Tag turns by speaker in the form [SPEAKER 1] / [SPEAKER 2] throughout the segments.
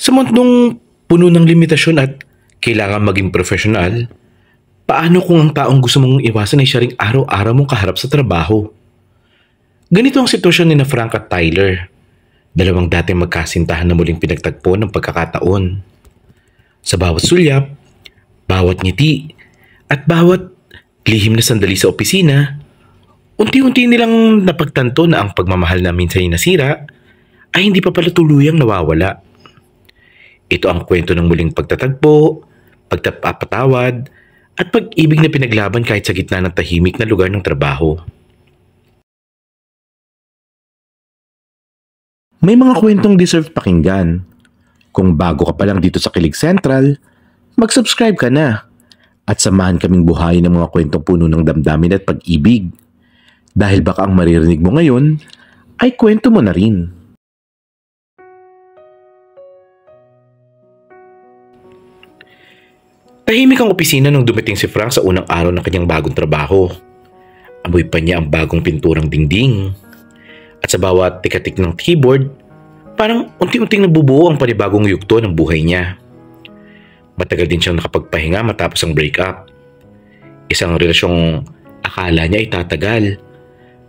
[SPEAKER 1] Sa mundong puno ng limitasyon at kailangan maging profesional, paano kung ang taong gusto mong iwasan ay siya ring araw-araw mong kaharap sa trabaho? Ganito ang sitwasyon ni na Frank at Tyler, dalawang dating magkasintahan na muling pinagtagpo ng pagkakataon. Sa bawat sulyap, bawat ngiti, at bawat lihim na sandali sa opisina, unti-unti nilang napagtanto na ang pagmamahal na minsan ay nasira ay hindi pa pala tuluyang nawawala. Ito ang kwento ng muling pagtatagpo, pagpapatawad, at pag-ibig na pinaglaban kahit sa gitna ng tahimik na lugar ng trabaho. May mga kwentong deserve pakinggan. Kung bago ka pa lang dito sa Kilig Central, mag-subscribe ka na at samahan kaming buhayin ng mga kwentong puno ng damdamin at pag-ibig. Dahil baka ang maririnig mo ngayon ay kwento mo na rin. Tahimik ang opisina nung dumating si Frank sa unang araw ng kanyang bagong trabaho. Amoy pa niya ang bagong pinturang dingding. At sa bawat tikatik ng keyboard, parang unti-unting nabubuo ang panibagong yugto ng buhay niya. Matagal din siyang nakapagpahinga matapos ang breakup. Isang relasyong akala niya ay tatagal,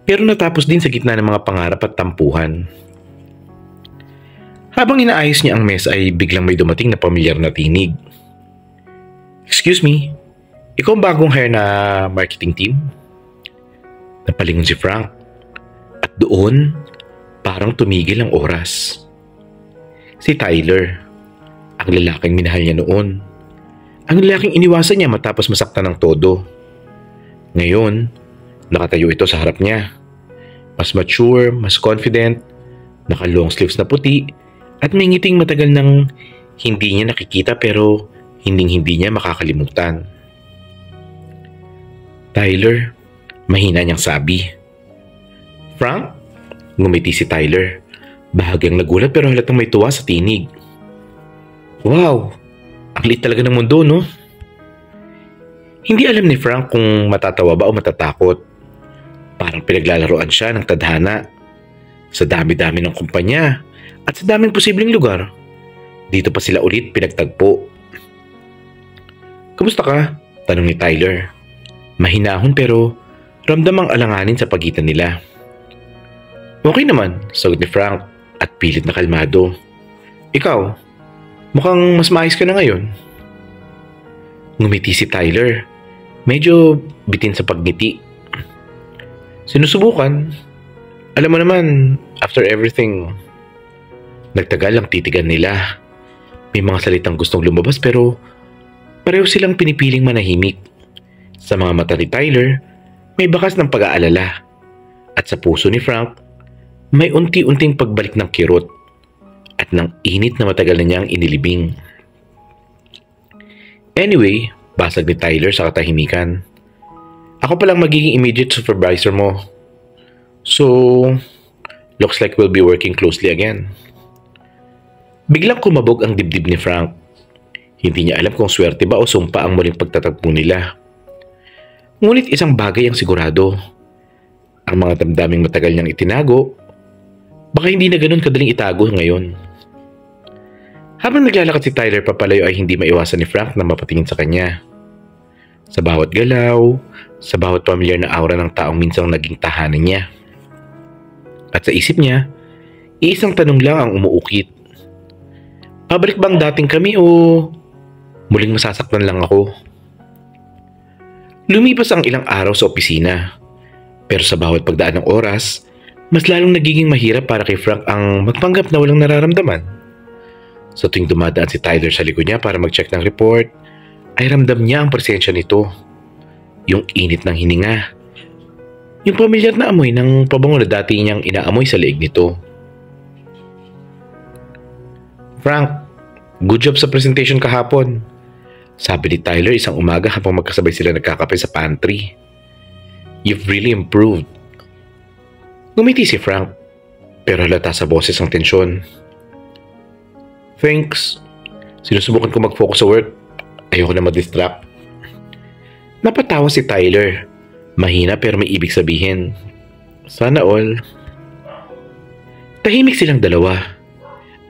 [SPEAKER 1] pero natapos din sa gitna ng mga pangarap at tampuhan. Habang inaayos niya ang mess ay biglang may dumating na pamilyar na tinig. "Excuse me, ikaw ang bagong hire na marketing team?" Napalingon si Frank. At doon, parang tumigil ang oras. Si Tyler, ang lalaking minahal niya noon. Ang lalaking iniwasan niya matapos masaktan ng todo. Ngayon, nakatayo ito sa harap niya. Mas mature, mas confident, naka long sleeves na puti, at may ngiting matagal nang hindi niya nakikita pero hindi niya makakalimutan. "Tyler," mahina niyang sabi. "Frank?" Ngumiti si Tyler. Bahagyang nagulat pero halatang may tuwa sa tinig. "Wow, ang liit talaga ng mundo, no?" Hindi alam ni Frank kung matatawa ba o matatakot. Parang pinaglalaroan siya ng tadhana. Sa dami-dami ng kumpanya at sa daming posibleng lugar, dito pa sila ulit pinagtagpo. "Kamusta ka?" tanong ni Tyler. Mahinahon pero ramdam ang alanganin sa pagitan nila. "Okay naman," sagot ni Frank at pilit na kalmado. "Ikaw, mukhang mas maayos ka na ngayon." Ngumiti si Tyler, medyo bitin sa pagngiti. "Sinusubukan. Alam mo naman, after everything." Nagtagal ang titigan nila. May mga salitang gustong lumabas pero pareho silang pinipiling manahimik. Sa mga mata ni Tyler, may bakas ng pag-aalala. At sa puso ni Frank, may unti-unting pagbalik ng kirot at ng init na matagal na niyang inilibing. "Anyway," basag ni Tyler sa katahimikan, "ako palang magiging immediate supervisor mo. So, looks like we'll be working closely again." Biglang kumabog ang dibdib ni Frank. Hindi niya alam kung swerte ba o sumpa ang muling pagtatagpo nila. Ngunit isang bagay ang sigurado. Ang mga damdaming matagal niyang itinago, baka hindi na ganun kadaling itago ngayon. Habang naglalakad si Tyler papalayo ay hindi maiwasan ni Frank na mapatingin sa kanya. Sa bawat galaw, sa bawat pamilyar na aura ng taong minsang naging tahanan niya. At sa isip niya, iisang tanong lang ang umuukit. Pabalik ba ang dating kami o muling masasaktan lang ako? Lumipas ang ilang araw sa opisina. Pero sa bawat pagdaan ng oras, mas lalong nagiging mahirap para kay Frank ang magpanggap na walang nararamdaman. Sa tuwing dumadaan si Tyler sa likod niya para mag-check ng report, ay ramdam niya ang presensya nito. Yung init ng hininga. Yung pamilyar na amoy ng pabango na dati niyang inaamoy sa leeg nito. "Frank, good job sa presentation kahapon," sabi ni Tyler isang umaga habang magkasabay sila nagkakape sa pantry. "You've really improved." Ngumiti si Frank, pero halata sa boses ang tensyon. "Thanks. Sinusubukan ko mag-focus sa work. Ayoko na ma-distract." Napatawa si Tyler. Mahina pero may ibig sabihin. Sana all. Tahimik silang dalawa.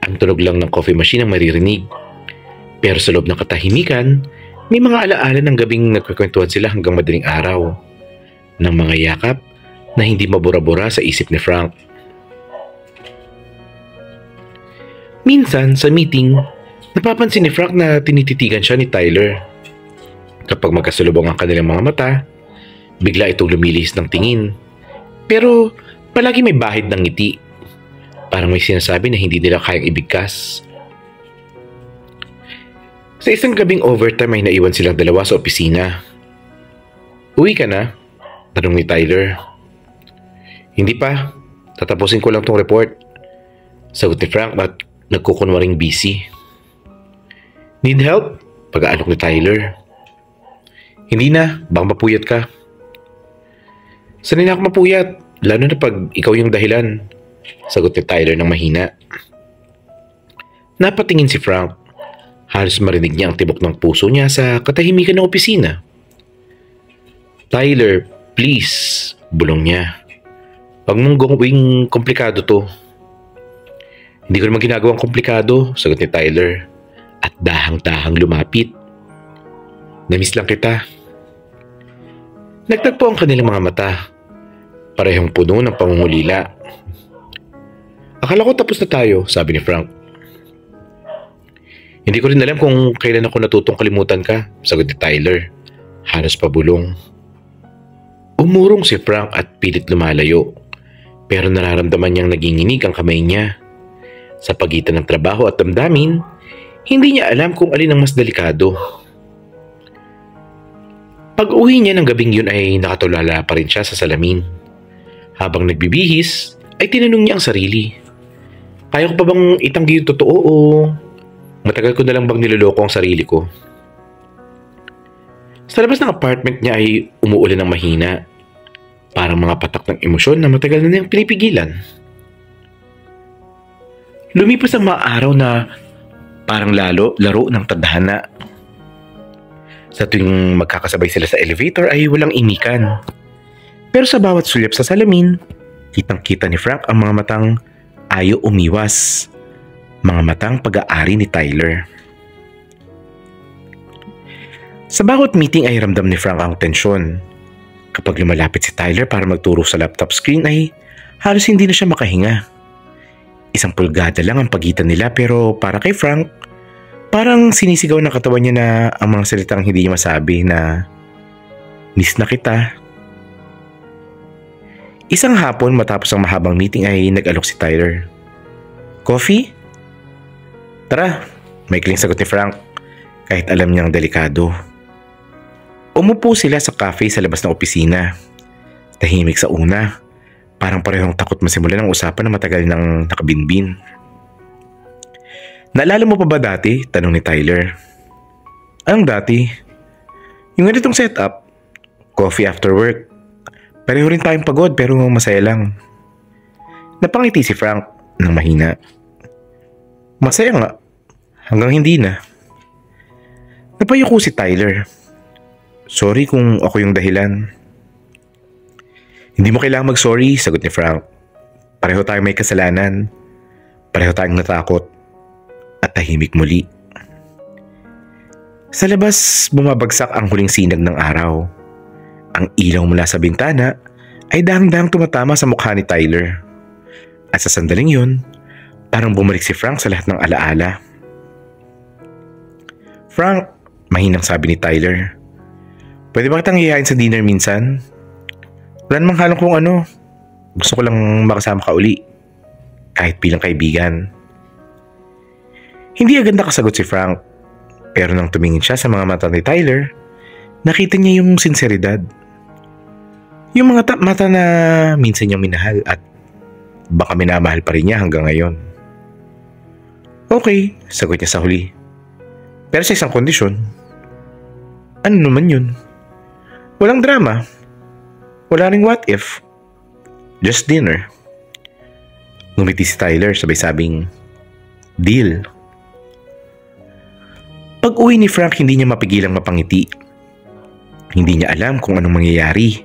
[SPEAKER 1] Ang tunog lang ng coffee machine ang maririnig. Pero sa loob ng katahimikan, may mga alaala ng gabing nagkukwentuhan sila hanggang madaling araw. Ng mga yakap na hindi mabura-bura sa isip ni Frank. Minsan sa meeting, napapansin ni Frank na tinititigan siya ni Tyler. Kapag magkasalubong ang kanilang mga mata, bigla itong lumilihis ng tingin. Pero palagi may bahid ng ngiti. Parang may sinasabi na hindi nila kayang ibigkas. Sa isang gabing overtime ay naiwan silang dalawa sa opisina. "Uwi ka na?" tanong ni Tyler. "Hindi pa. Tatapusin ko lang tong report." Sagot ni Frank at nagkukunwaring busy. "Need help?" pag-aalok ni Tyler. "Hindi na. Baka mapuyat ka." "Sanay na ako mapuyat, lalo na pag ikaw yung dahilan," sagot ni Tyler ng mahina. Napatingin si Frank. Halos marinig niya ang tibok ng puso niya sa katahimikan ng opisina. "Tyler, please," bulong niya. "Huwag mong gawing komplikado to." "Hindi ko naman ginagawang komplikado," sagot ni Tyler at dahang-dahang lumapit. "Namiss lang kita." Nagtagpo ang kanilang mga mata. Parehong puno ng pangungulila. "Akala ko tapos na tayo," sabi ni Frank. "Hindi ko rin alam kung kailan ako natutong kalimutan ka," sagot ni Tyler. Halos pabulong. Umurong si Frank at pilit lumalayo. Pero nararamdaman niyang naginginig ang kamay niya. Sa pagitan ng trabaho at damdamin, hindi niya alam kung alin ang mas delikado. Pag-uwi niya ng gabing yun ay nakatulala pa rin siya sa salamin. Habang nagbibihis, ay tinanong niya ang sarili. Kaya ko pa bang itanggi yung totoo o matagal ko na lang bang niloloko ang sarili ko? Sa labas ng apartment niya ay umuulan ng mahina. Parang mga patak ng emosyon na matagal na niyang pinipigilan. Lumipas ang mga araw na parang laro ng tadhana. Sa tuwing magkakasabay sila sa elevator ay walang imikan. Pero sa bawat sulyap sa salamin, kitang-kita ni Frank ang mga matang ayaw umiwas. Mga matang pag-aari ni Tyler. Sa bawat meeting ay ramdam ni Frank ang tensyon. Kapag lumalapit si Tyler para magturo sa laptop screen ay halos hindi na siya makahinga. 1 pulgada lang ang pagitan nila pero para kay Frank, parang sinisigaw ng katawan niya na ang mga salitang hindi niya masabi na "Miss na kita." Isang hapon matapos ang mahabang meeting ay nag-alok si Tyler. "Coffee?" "Tara," maikling sagot ni Frank kahit alam niyang delikado. Umupo sila sa cafe sa labas ng opisina. Tahimik sa una. Parang parehong takot masimulan ang usapan na matagal nang nakabinbin. "Naalala mo pa ba dati?" tanong ni Tyler. "Anong dati?" "Yung ganitong setup. Coffee after work. Pareho rin tayong pagod pero masaya lang." Napangiti si Frank ng mahina. "Masaya nga. Hanggang hindi na." Napayuko si Tyler. "Sorry kung ako yung dahilan." "Hindi mo kailangang mag-sorry," sagot ni Frank. "Pareho tayong may kasalanan. Pareho tayong natakot." At tahimik muli. Sa labas, bumabagsak ang huling sinag ng araw. Ang ilaw mula sa bintana ay dahang-dahang tumatama sa mukha ni Tyler. At sa sandaling yun, parang bumalik si Frank sa lahat ng alaala. "Frank," mahinang sabi ni Tyler, "pwede ba kitang ihain sa dinner minsan? Wala namang halong kung ano. Gusto ko lang makasama ka uli. Kahit bilang kaibigan." Hindi agad nakasagot si Frank. Pero nang tumingin siya sa mga mata ni Tyler, nakita niya yung sinseridad. Yung mga mata na minsan niyang minahal at baka minamahal pa rin niya hanggang ngayon. "Okay," sagot niya sa huli. "Pero sa isang kondisyon." "Ano naman yun?" "Walang drama. Wala ring what if. Just dinner." Ngumiti si Tyler sabay sabing, "Deal." Pag-uwi ni Frank, hindi niya mapigilang mapangiti. Hindi niya alam kung anong mangyayari.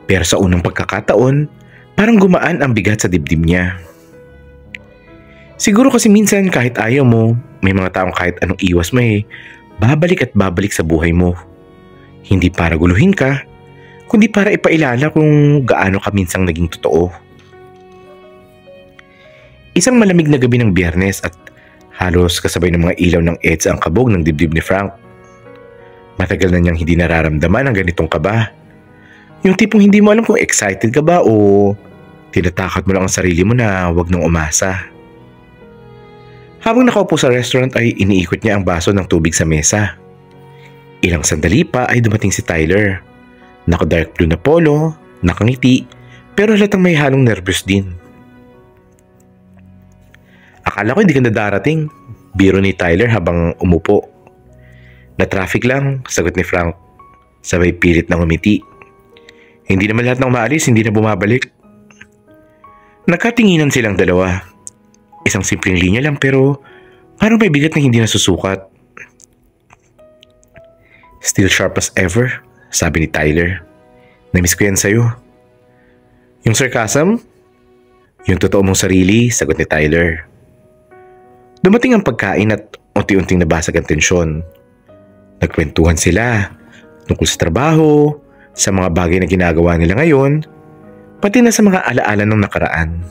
[SPEAKER 1] Pero sa unang pagkakataon, parang gumaan ang bigat sa dibdib niya. Siguro kasi minsan kahit ayaw mo, may mga taong kahit anong iwas mo babalik at babalik sa buhay mo. Hindi para guluhin ka, kundi para ipailala kung gaano ka minsang naging totoo. Isang malamig na gabi ng Biyernes at halos kasabay ng mga ilaw ng EDSA ang kabog ng dibdib ni Frank. Matagal na niyang hindi nararamdaman ang ganitong kaba. Yung tipong hindi mo alam kung excited ka ba o tinatakot mo lang ang sarili mo na wag nang umasa. Habang nakaupo sa restaurant ay iniikot niya ang baso ng tubig sa mesa. Ilang sandali pa ay dumating si Tyler. Naka-dark blue na polo, nakangiti, pero halatang may halong nervous din. Akala ko hindi ka na darating, biro ni Tyler habang umupo. Na-traffic lang, sagot ni Frank. Sabay pilit na umiti. Hindi naman lahat ng umaalis, hindi na bumabalik. Nagkatinginan silang dalawa. Isang simpleng linya lang pero parang may bigat na hindi nasusukat. Still sharp as ever, sabi ni Tyler. Namiss ko yan sa'yo. Yung sarcasm? Yung totoo mong sarili, sagot ni Tyler. Dumating ang pagkain at unti-unting nabasag ang tensyon. Nagkwentuhan sila tungkol sa trabaho, sa mga bagay na ginagawa nila ngayon, pati na sa mga alaala ng nakaraan.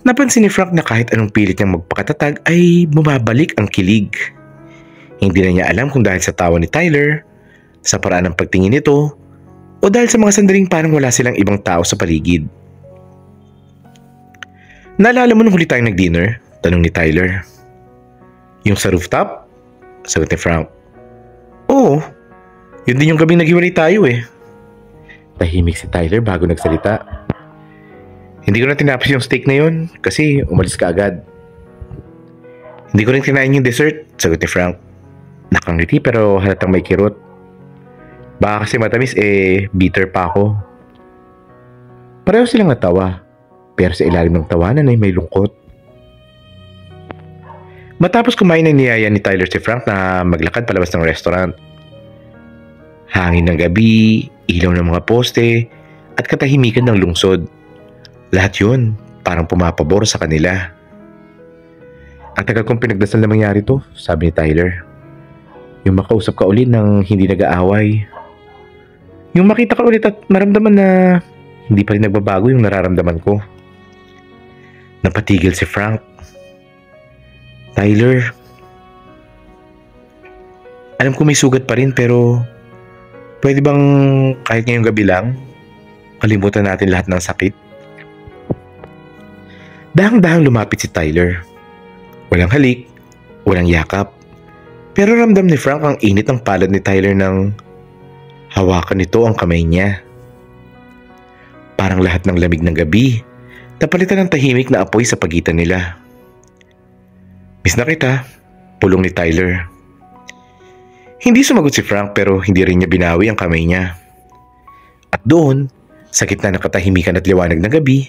[SPEAKER 1] Napansin ni Frank na kahit anong pilit niyang magpakatatag ay bumabalik ang kilig. Hindi na niya alam kung dahil sa tawa ni Tyler, sa paraan ng pagtingin nito, o dahil sa mga sandaling parang wala silang ibang tao sa paligid. Naalala mo nung huli tayong nag-dinner? Tanong ni Tyler. Yung sa rooftop? Sagot ni Frank. Oo, yun din yung gabing naghiwalay tayo eh. Tahimik si Tyler bago nagsalita. Hindi ko na tinapos yung steak na yun kasi umalis ka agad. Hindi ko rin kinain yung dessert, sagot ni Frank. Nakangiti pero halatang may kirot. Baka kasi matamis bitter pa ako. Pareho silang natawa, pero sa ilalim ng tawanan ay may lungkot. Matapos kumain ay niyaya ni Tyler si Frank na maglakad palabas ng restaurant. Hangin ng gabi, ilaw ng mga poste, at katahimikan ng lungsod. Lahat yun parang pumapabor sa kanila. Ang tagal kong pinagdasal na mangyari to, sabi ni Tyler. Yung makausap ka ulit ng hindi nag-aaway. Yung makita ka ulit at maramdaman na hindi pa rin nagbabago yung nararamdaman ko. Napatigil si Frank. Tyler, alam ko may sugat pa rin pero pwede bang kahit ngayong gabi lang kalimutan natin lahat ng sakit? Dahang-dahang lumapit si Tyler. Walang halik, walang yakap. Pero ramdam ni Frank ang init ng palad ni Tyler nang hawakan nito ang kamay niya. Parang lahat ng lamig ng gabi, napalitan ng tahimik na apoy sa pagitan nila. Miss na kita, pulong ni Tyler. Hindi sumagot si Frank pero hindi rin niya binawi ang kamay niya. At doon, sa gitna ng katahimikan at liwanag ng gabi,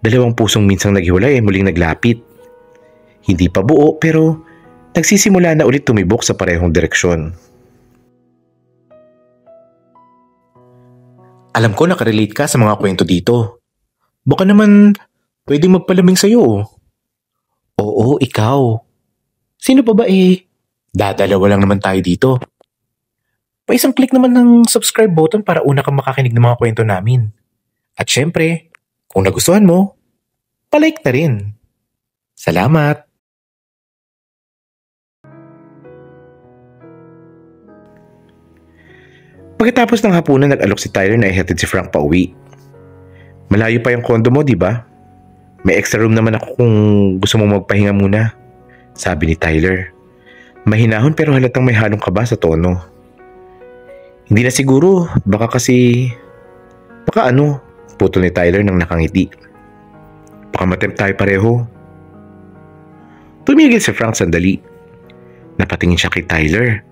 [SPEAKER 1] dalawang pusong minsang naghiwalay ay muling naglapit. Hindi pa buo pero nagsisimula na ulit tumibok sa parehong direksyon. Alam ko nakarelate ka sa mga kwento dito. Baka naman pwedeng magpalamig sa'yo. Oo, ikaw. Sino pa ba Dadalawa lang naman tayo dito. Pa-isang click naman ng subscribe button para una kang makakinig ng mga kwento namin. At syempre, kung nagustuhan mo, palike na rin. Salamat! Pagkatapos ng hapunan, nag-alok si Tyler na ihatid si Frank pa uwi. Malayo pa yung kondo mo, di ba? May extra room naman ako kung gusto mong magpahinga muna, sabi ni Tyler. Mahinahon pero halatang may halong kaba sa tono. Hindi na siguro, baka putol ni Tyler nang nakangiti. Baka matempt tayo pareho. Tumigil si Frank sandali. Napatingin siya kay Tyler.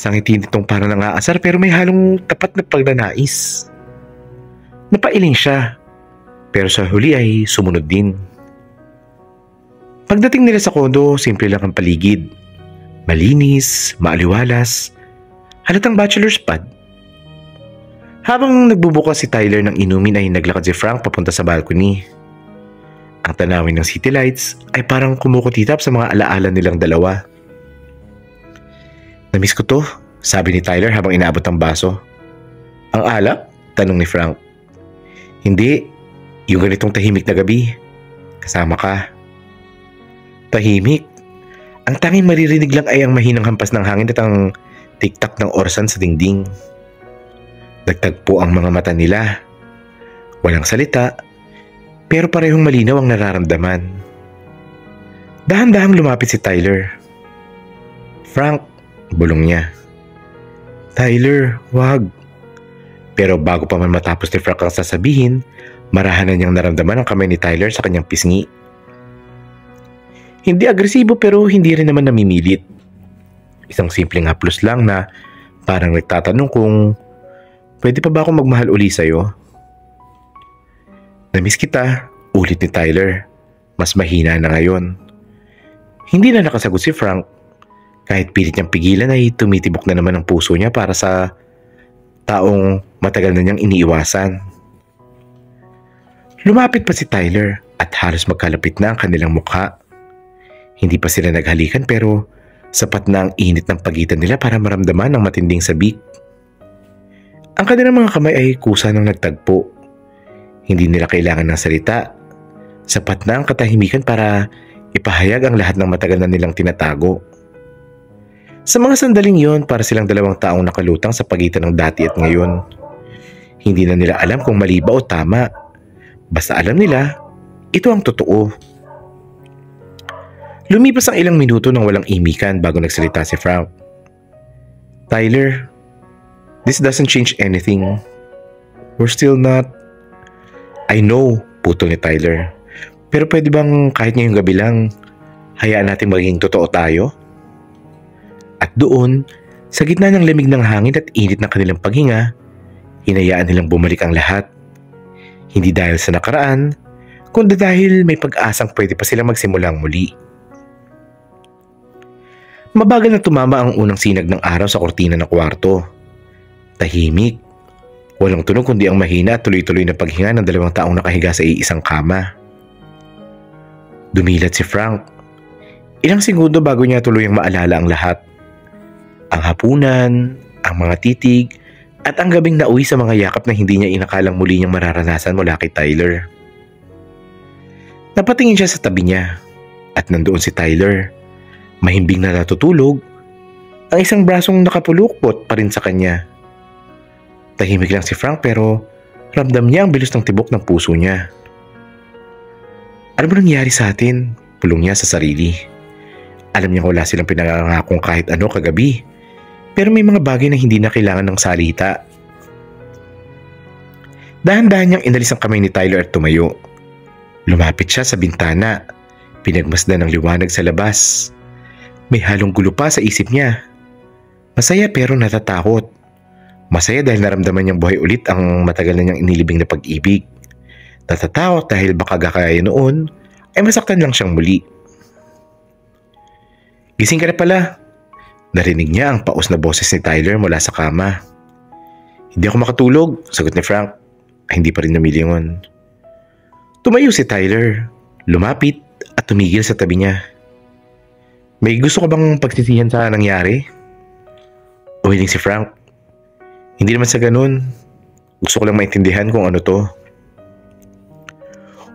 [SPEAKER 1] Ang ngiti nitong parang nangaasar pero may halong tapat na pagnanais. Napailing siya, pero sa huli ay sumunod din. Pagdating nila sa kondo, simple lang ang paligid. Malinis, maaliwalas, halatang bachelor's pad. Habang nagbubukas si Tyler ng inumin ay naglakad si Frank papunta sa balcony. Ang tanawin ng city lights ay parang kumukutitap sa mga alaala nilang dalawa. "Namiss ko to," sabi ni Tyler habang inaabot ang baso. "Ang alak?" tanong ni Frank. "Hindi, yung ganitong tahimik na gabi. Kasama ka." Tahimik? Ang tanging maririnig lang ay ang mahinang hampas ng hangin at ang tiktak ng orasan sa dingding. Nagtagpo ang mga mata nila. Walang salita, pero parehong malinaw ang nararamdaman. Dahan-dahang lumapit si Tyler. "Frank," bulong niya. "Tyler, wag." Pero bago pa man matapos ni Frank ang sasabihin, marahan na niyang naramdaman ang kamay ni Tyler sa kanyang pisngi. Hindi agresibo pero hindi rin naman namimilit. Isang simpleng haplos lang na parang nagtatanong kung pwede pa ba akong magmahal uli sa'yo? "Namiss kita," ulit ni Tyler. Mas mahina na ngayon. Hindi na nakasagot si Frank. Kahit pilit niyang pigilan ay tumitibok na naman ang puso niya para sa taong matagal na niyang iniiwasan. Lumapit pa si Tyler at halos magkalapit na ang kanilang mukha. Hindi pa sila naghalikan pero sapat na ang init ng pagitan nila para maramdaman ang matinding sabik. Ang kanilang mga kamay ay kusa ng nagtagpo. Hindi nila kailangan ng salita. Sapat na ang katahimikan para ipahayag ang lahat ng matagal na nilang tinatago. Sa mga sandaling yon, para silang dalawang taong nakalutang sa pagitan ng dati at ngayon. Hindi na nila alam kung mali ba o tama. Basta alam nila, ito ang totoo. Lumipas ang ilang minuto nang walang imikan bago nagsalita si Frank. "Tyler, this doesn't change anything. We're still not..." "I know," putol ni Tyler. "Pero pwede bang kahit ngayong gabi lang, hayaan natin maging totoo tayo?" At doon, sa gitna ng lamig ng hangin at init ng kanilang paghinga, hinayaan nilang bumalik ang lahat. Hindi dahil sa nakaraan, kundi dahil may pag-asang pwede pa silang magsimulang muli. Mabagal na tumama ang unang sinag ng araw sa kortina ng kwarto. Tahimik. Walang tunog kundi ang mahina at tuloy-tuloy na paghinga ng dalawang taong nakahiga sa iisang kama. Dumilat si Frank. Ilang segundo bago niya tuluyang maalala ang lahat. Ang hapunan, ang mga titig, at ang gabing nauwi sa mga yakap na hindi niya inakalang muli niyang mararanasan mula kay Tyler. Napatingin siya sa tabi niya at nandoon si Tyler. Mahimbing na natutulog, ang isang brasong nakapulukpot pa rin sa kanya. Tahimik lang si Frank pero ramdam niya ang bilis ng tibok ng puso niya. "Ano ba nangyari sa atin?" Pulong niya sa sarili. Alam niya wala silang pinangangakong kahit ano kagabi, pero may mga bagay na hindi na kailangan ng salita. Dahan-dahan niyang inalis ang kamay ni Tyler at tumayo. Lumapit siya sa bintana, pinagmasdan ng liwanag sa labas. May halong gulo pa sa isip niya. Masaya pero natatakot. Masaya dahil naramdaman niyang buhay ulit ang matagal na niyang inilibing na pag-ibig. Natatakot dahil baka gakaya noon ay masaktan lang siyang muli. "Gising ka na pala." Narinig niya ang paos na boses ni Tyler mula sa kama. "Hindi ako makatulog," sagot ni Frank. Ay hindi pa rin namilingon. Tumayo si Tyler, lumapit at tumigil sa tabi niya. "May gusto ka bang pagsisihan sa nangyari?" Umiling si Frank. "Hindi naman sa ganun. Gusto ko lang maintindihan kung ano to."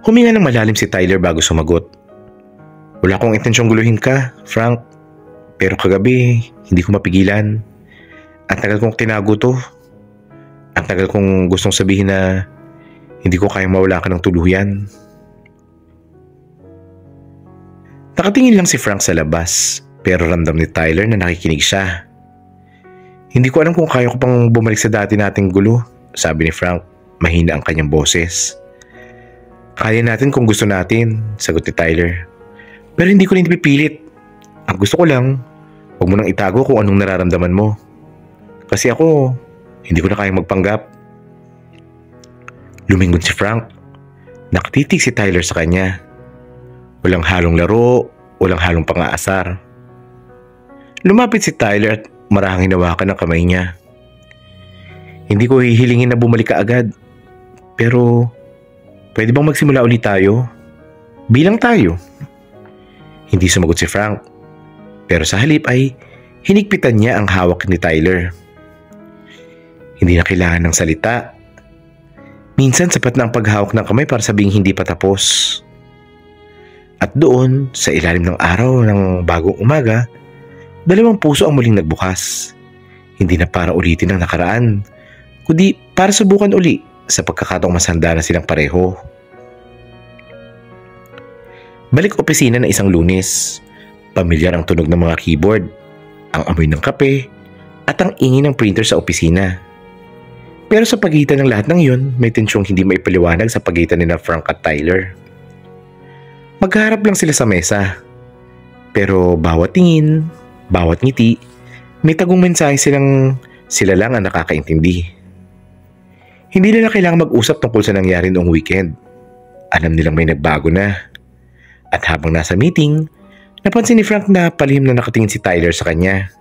[SPEAKER 1] Huminga ng malalim si Tyler bago sumagot. "Wala akong intensyong guluhin ka, Frank. Pero kagabi, hindi ko mapigilan. Ang tagal kong tinago to. Ang tagal kong gustong sabihin na hindi ko kayang mawala ka ng tuluyan." Nakatingin lang si Frank sa labas, pero ramdam ni Tyler na nakikinig siya. "Hindi ko alam kung kaya ko pang bumalik sa dati nating gulo," sabi ni Frank. Mahina ang kanyang boses. "Kaya natin kung gusto natin," sagot ni Tyler. "Pero hindi ko rin pipilit. Ang gusto ko lang, huwag mo nang itago kung anong nararamdaman mo. Kasi ako, hindi ko na kayang magpanggap." Lumingon si Frank. Nakatitig si Tyler sa kanya. Walang halong laro, walang halong pang-aasar. Lumapit si Tyler at marahang hinawakan ang kamay niya. "Hindi ko hihilingin na bumalik ka agad. Pero, pwede bang magsimula ulit tayo?" Bilang tayo. Hindi sumagot si Frank. Pero sa halip ay hinigpitan niya ang hawak ni Tyler. Hindi na kailangan ng salita. Minsan sapat na ang paghawak ng kamay para sabihing hindi pa tapos. At doon, sa ilalim ng araw ng bagong umaga, dalawang puso ang muling nagbukas. Hindi na para ulitin ang nakaraan, kundi para subukan uli sa pagkakataong masanda na silang pareho. Balik opisina ng isang Lunes. Pamilyar ang tunog ng mga keyboard, ang amoy ng kape, at ang ingin ng printer sa opisina. Pero sa pagitan ng lahat ng yun, may tensyong hindi maipaliwanag sa pagitan ni Frank at Tyler. Magharap lang sila sa mesa. Pero bawat tingin, bawat ngiti, may tagong mensahe sila lang ang nakakaintindi. Hindi nila kailangang mag-usap tungkol sa nangyari noong weekend. Alam nilang may nagbago na. At habang nasa meeting, napansin ni Frank na palihim na nakatingin si Tyler sa kanya.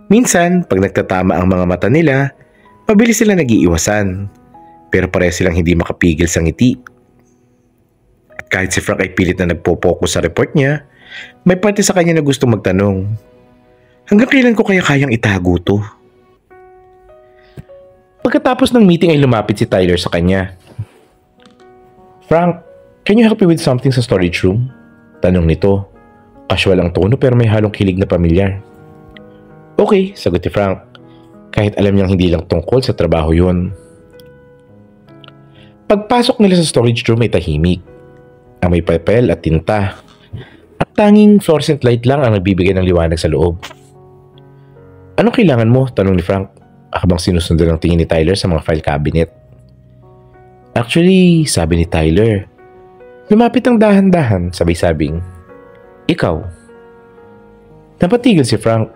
[SPEAKER 1] Minsan, pag nagtatama ang mga mata nila, mabilis sila nag-iiwasan. Pero pareho silang hindi makapigil sa ngiti. At kahit si Frank ay pilit na nagpo-focus sa report niya, may parte sa kanya na gustong magtanong, hanggang kailan ko kaya kayang itago to? Pagkatapos ng meeting ay lumapit si Tyler sa kanya. Frank, can you help me with something sa storage room? Tanong nito. Casual ang tono pero may halong kilig na pamilyar. Okay, sagot ni Frank. Kahit alam niyang hindi lang tungkol sa trabaho yun. Pagpasok nila sa storage room ay tahimik. Amoy papel at tinta. At tanging fluorescent light lang ang nagbibigay ng liwanag sa loob. Anong kailangan mo? Tanong ni Frank. Habang sinusundan ang tingin ni Tyler sa mga file cabinet. Actually, sabi ni Tyler, lumapit ang dahan-dahan, sabay-sabing, ikaw. Napatigil si Frank.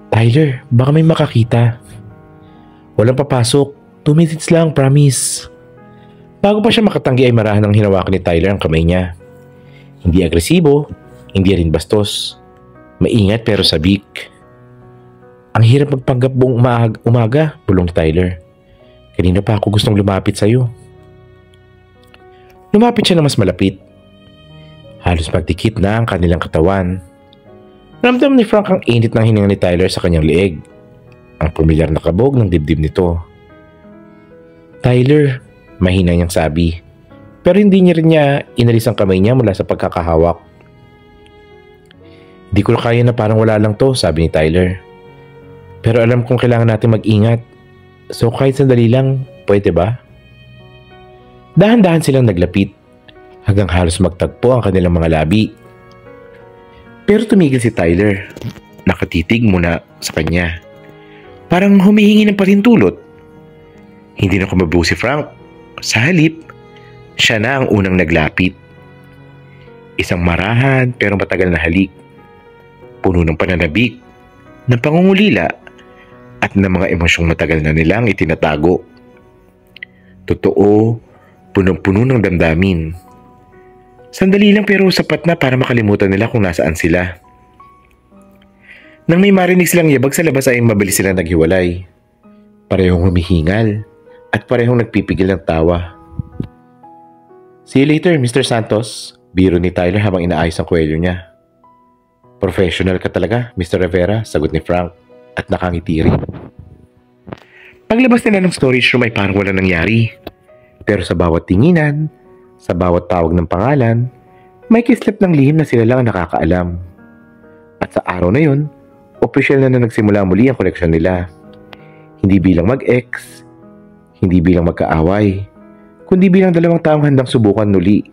[SPEAKER 1] Tyler, baka may makakita. Walang papasok. 2 minutes lang, promise. Bago pa siya makatanggi ay marahan ng hinawakan ni Tyler ang kamay niya. Hindi agresibo, hindi rin bastos. Maingat pero sabik. Ang hirap magpanggap buong umaga, bulong Tyler. Kanina pa ako gustong lumapit sa'yo. Lumapit siya na mas malapit. Halos magdikit na ang kanilang katawan. Ramdam ni Frank ang init ng hininga ni Tyler sa kanyang leeg. Ang pamilyar na kabog ng dibdib nito. Tyler, mahina niyang sabi. Pero hindi niya rin inalis ang kamay niya mula sa pagkakahawak. Di ko na kaya na parang wala lang to, sabi ni Tyler. Pero alam kong kailangan natin mag-ingat. So kahit sandali lang, pwede ba? Dahan-dahan silang naglapit hanggang halos magtagpo ang kanilang mga labi. Pero tumigil si Tyler. Nakatitig muna sa kanya. Parang humihingi ng pahintulot. Hindi na kumabuo si Frank. Sa halip, siya na ang unang naglapit. Isang marahan pero matagal na halik. Puno ng pananabik, ng pangungulila, at ng mga emosyong matagal na nilang itinatago. Totoo, punong-puno ng damdamin. Sandali lang pero sapat na para makalimutan nila kung nasaan sila. Nang may marinig silang yabag sa labas ay mabilis silang naghiwalay. Parehong humihingal at parehong nagpipigil ng tawa. See you later, Mr. Santos, biro ni Tyler habang inaayos ang kwelyo niya. Professional ka talaga, Mr. Rivera, sagot ni Frank at nakangiti rin. Paglabas nila ng storage room ay parang wala nangyari. Pero sa bawat tinginan, sa bawat tawag ng pangalan, may kislap ng lihim na sila lang ang nakakaalam. At sa araw na yun, opisyal na nagsimula muli ang koneksyon nila. Hindi bilang mag-ex, hindi bilang magkaaway, kundi bilang dalawang taong handang subukan muli.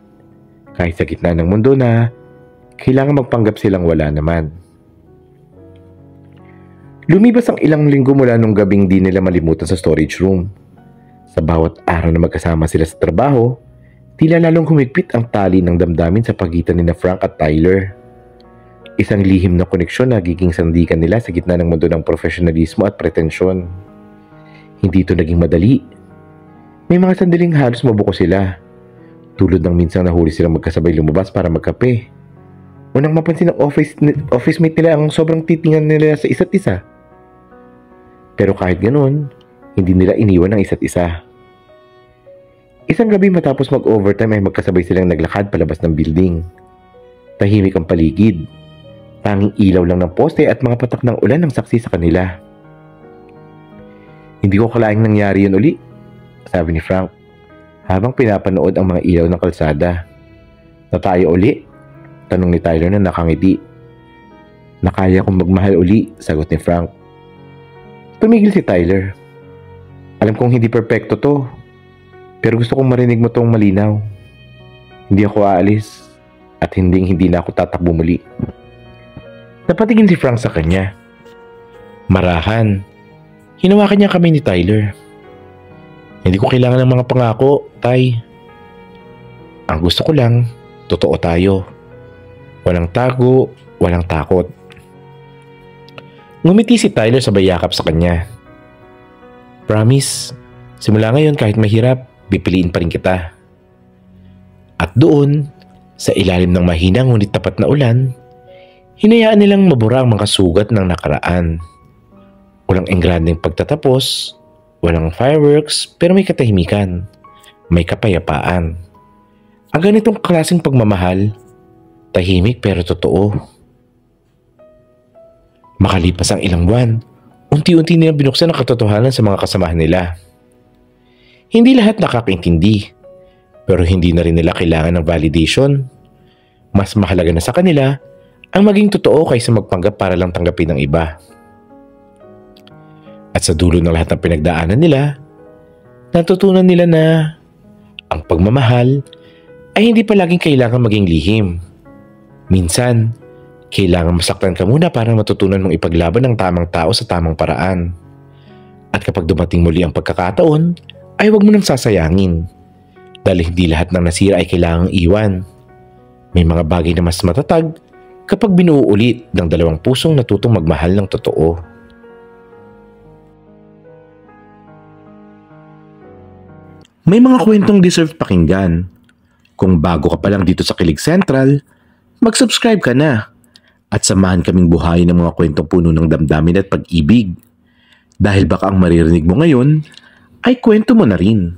[SPEAKER 1] Kahit sa gitna ng mundo na kailangan magpanggap silang wala naman. Lumipas ang ilang linggo mula nung gabing di nila malimutan sa storage room. Sa bawat araw na magkasama sila sa trabaho, tila lalong humigpit ang tali ng damdamin sa pagitan ni Frank at Tyler. Isang lihim na koneksyon na nagiging sandikan nila sa gitna ng mundo ng profesionalismo at pretensyon. Hindi ito naging madali. May mga sandaling halos mabuko sila. Tulad ng minsang nahuli silang magkasabay lumabas para magkape. Unang mapansin ng office mate nila ang sobrang titingan nila sa isa't isa. Pero kahit ganoon, hindi nila iniwan ang isa't isa. Isang gabi matapos mag-overtime ay magkasabay silang naglakad palabas ng building. Tahimik ang paligid. Tanging ilaw lang ng poste at mga patak ng ulan ang saksi sa kanila. Hindi ko kalaing nangyari yun uli, sabi ni Frank, habang pinapanood ang mga ilaw ng kalsada. Na tayo uli? Tanong ni Tyler na nakangiti. Nakaya kong magmahal uli, sagot ni Frank. Tumigil si Tyler. Alam kong hindi perpekto to, pero gusto kong marinig mo tong malinaw. Hindi ako aalis at hindi na ako tatakbo muli. Napatingin si Frank sa kanya. Marahan. Hinawakan niya kami ni Tyler. Hindi ko kailangan ng mga pangako, Tay. Ang gusto ko lang, totoo tayo. Walang tago, walang takot. Ngumiti si Tyler sabay yakap sa kanya. Promise, simula ngayon kahit mahirap, pipiliin pa rin kita. At doon, sa ilalim ng mahinang ngunit tapat na ulan, hinayaan nilang mabura ang mga sugat ng nakaraan. Walang engrandeng pagtatapos, walang fireworks, pero may katahimikan, may kapayapaan. Ang ganitong klaseng pagmamahal, tahimik pero totoo. Makalipas ang ilang buwan, unti-unti nilang binuksan ang katotohanan sa mga kasamahan nila. Hindi lahat nakakaintindi, pero hindi na rin nila kailangan ng validation. Mas mahalaga na sa kanila ang maging totoo kaysa magpanggap para lang tanggapin ng iba. At sa dulo ng lahat ng pinagdaanan nila, natutunan nila na ang pagmamahal ay hindi palaging kailangan maging lihim. Minsan, kailangan masaktan ka muna para matutunan mong ipaglaban ang tamang tao sa tamang paraan. At kapag dumating muli ang pagkakataon, ay huwag mo nang sasayangin. Dahil hindi lahat ng nasira ay kailangang iwan. May mga bagay na mas matatag kapag binuo ulit ng dalawang pusong natutong magmahal ng totoo. May mga kwentong deserve pakinggan. Kung bago ka pa lang dito sa Kilig Central, mag-subscribe ka na at samahan kaming buhayin ng mga kwentong puno ng damdamin at pag-ibig. Dahil baka ang maririnig mo ngayon ay kwento mo na rin.